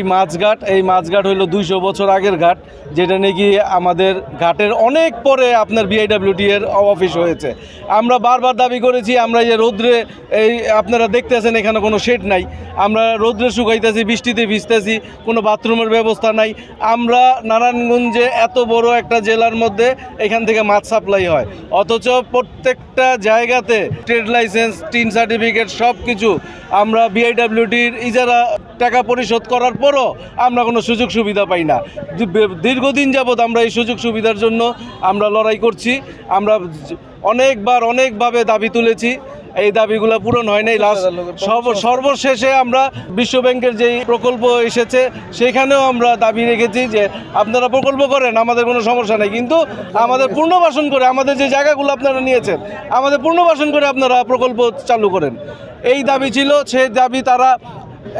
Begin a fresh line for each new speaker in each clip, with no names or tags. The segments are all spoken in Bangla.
এই মাছঘাট হইলো 200 বছর আগের ঘাট, যেটা নাকি আমাদের ঘাটের অনেক পরে আপনার বিআইডব্লিউটি এর অফিস হয়েছে। আমরা বারবার দাবি করেছি, আমরা এই রোদ্রে এই আপনারা দেখতেছেন এখানে কোনো শেড নাই, আমরা রোদ্রে শুকাইতেছি, বৃষ্টিতে ভিজতেছি, কোনো বাথরুমের ব্যবস্থা নাই। আমরা নারায়ণগঞ্জে এত বড় একটা জেলার মধ্যে এখান থেকে মাছ সাপ্লাই হয়, অথচ প্রত্যেকটা জায়গাতে ট্রেড লাইসেন্স, টিন সার্টিফিকেট সব কিছু আমরা বিআইডব্লিউটির ইজারা টাকা পরিশোধ করার পরও আমরা কোনো সুযোগ সুবিধা পাই না। দীর্ঘদিন যাবৎ আমরা এই সুযোগ সুবিধার জন্য আমরা লড়াই করছি। আমরা অনেকভাবে দাবি তুলেছি, এই দাবিগুলো পূরণ হয় নাই। সর্বশেষে আমরা বিশ্ব ব্যাংকের যেই প্রকল্প এসেছে সেখানেও আমরা দাবি রেখেছি যে আপনারা প্রকল্প করেন, আমাদের কোনো সমস্যা নেই, কিন্তু আমাদের পুনর্বাসন করে, আমাদের যে জায়গাগুলো আপনারা নিয়েছেন আমাদের পুনর্বাসন করে আপনারা প্রকল্প চালু করেন। এই দাবি ছিল, সেই দাবি তারা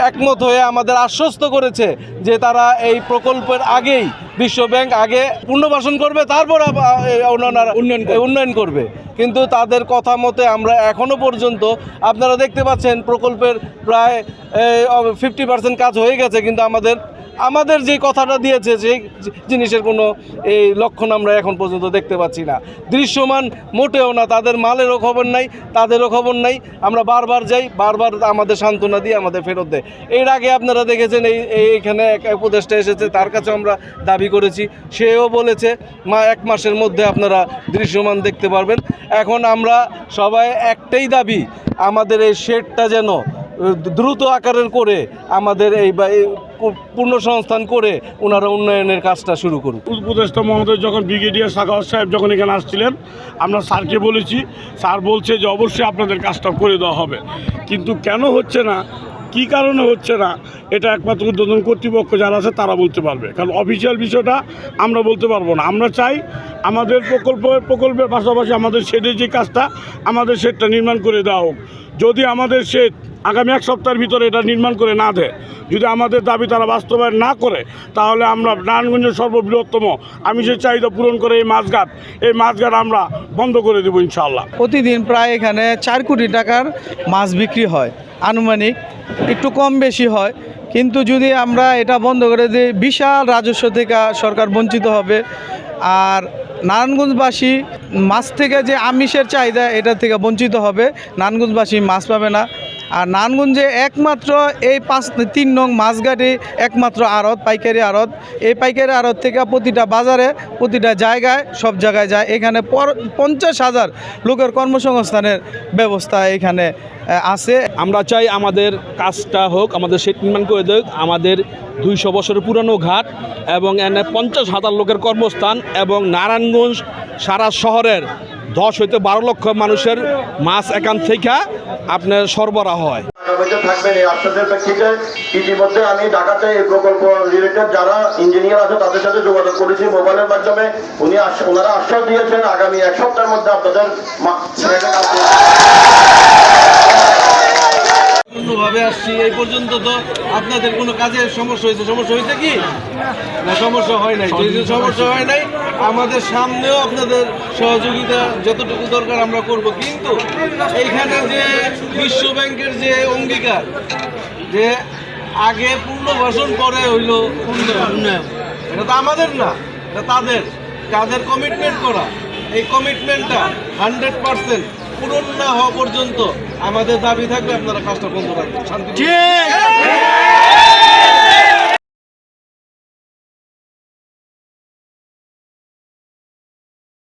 একমত হয়ে আমাদের আশ্বস্ত করেছে যে তারা এই প্রকল্পের আগেই বিশ্ব ব্যাংক আগে পুনর্বাসন করবে, তারপর উন্নয়ন করবে। কিন্তু তাদের কথা মতে আমরা এখনও পর্যন্ত আপনারা দেখতে পাচ্ছেন প্রকল্পের প্রায় 50% কাজ হয়ে গেছে, কিন্তু আমাদের যে কথাটা দিয়েছে সেই জিনিসের কোনো এই লক্ষণ আমরা এখন পর্যন্ত দেখতে পাচ্ছি না, দৃশ্যমান মোটেও না। তাদের মালেরও খবর নাই, তাদেরও খবর নাই। আমরা বারবার যাই, বারবার আমাদের সান্ত্বনা দিয়ে আমাদের ফেরত দেয়। এর আগে আপনারা দেখেছেন এইখানে এক উপদেষ্টা এসেছে, তার কাছে আমরা দাবি করেছি, সেও বলেছে 1 মাসের মধ্যে আপনারা দৃশ্যমান দেখতে পারবেন। এখন আমরা সবাই একটাই দাবি, আমাদের এই শেডটা যেন দ্রুত আকারের করে আমাদের এই পুনঃসংস্থান করে ওনারা উন্নয়নের কাজটা শুরু করুন।
উপদেষ্টা মহোদয় যখন ব্রিগেডিয়ার সাখাওয়াত সাহেব যখন এখানে আসছিলেন, আমরা স্যারকে বলেছি, স্যার বলছে যে অবশ্যই আপনাদের কাজটা করে দেওয়া হবে, কিন্তু কেন হচ্ছে না, কী কারণে হচ্ছে না, এটা একমাত্র উদ্বোধন কর্তৃপক্ষ যারা আছে তারা বলতে পারবে, কারণ অফিসিয়াল বিষয়টা আমরা বলতে পারবো না। আমরা চাই আমাদের প্রকল্পের পাশাপাশি আমাদের শেডের যে কাজটা, আমাদের শেডটা নির্মাণ করে দেওয়া হোক। যদি আমাদের শেড আগামী 1 সপ্তাহের ভিতরে এটা নির্মাণ করে না দেয়, যদি আমাদের দাবি তারা বাস্তবায়ন না করে, তাহলে আমরা নারায়ণগঞ্জের সর্ববৃহত্তম আমিষের চাহিদা পূরণ করে এই মাছঘাট আমরা বন্ধ করে দেবো ইনশাআল্লাহ।
প্রতিদিন প্রায় এখানে 4 কোটি টাকার মাছ বিক্রি হয়, আনুমানিক একটু কম বেশি হয়, কিন্তু যদি আমরা এটা বন্ধ করে দিই বিশাল রাজস্ব থেকে সরকার বঞ্চিত হবে। আর নারায়ণগঞ্জবাসী মাছ থেকে যে আমিষের চাহিদা এটা থেকে বঞ্চিত হবে, নারায়ণগঞ্জবাসী মাছ পাবে না। আর নারায়ণগঞ্জে একমাত্র এই 3 নং মাছঘাটে একমাত্র আড়ত, পাইকারি আড়ত। এই পাইকারি আড়ত থেকে প্রতিটা বাজারে, প্রতিটা জায়গায়, সব জায়গায় যায়। এখানে 50,000 লোকের কর্মসংস্থানের ব্যবস্থা এখানে আছে।
আমরা চাই আমাদের কাজটা হোক, আমাদের শেড নির্মাণ করে দেখ, আমাদের 200 বছরের পুরানো ঘাট এবং এনে 50,000 লোকের কর্মস্থান, এবং নারায়ণগঞ্জ সারা শহরের 10 হইতে 12 লক্ষ মানুষের মাছ এখান থেকে আপনার সরবরাহ হয়।
আপনাদের প্রেক্ষিতে ইতিমধ্যে আমি ঢাকাতে এই প্রকল্প রিলেটেড যারা ইঞ্জিনিয়ার আছে তাদের সাথে যোগাযোগ করেছি মোবাইলের মাধ্যমে। ওনারা আশ্বাস দিয়েছেন আগামী 1 সপ্তাহের মধ্যে আপনাদের
ভাবে আসছি। এই পর্যন্ত তো আপনাদের কোনো কাজের সমস্যা হয়েছে কি না? সমস্যা হয় নাই। যদি সমস্যা হয় নাই, আমাদের সামনেও আপনাদের সহযোগিতা যতটুকু দরকার আমরা করব। কিন্তু এইখানে যে বিশ্ব ব্যাংকের যে অঙ্গীকার যে আগে পুনর্বাসন পরে হইল উন্নয়ন, এটা তো আমাদের না, এটা তাদের কমিটমেন্ট করা। এই কমিটমেন্টটা 100% পূরণ না হওয়া পর্যন্ত আমাদের দাবি থাকবে আপনারা কাজটা বন্ধ রাখবেন। শান্তি।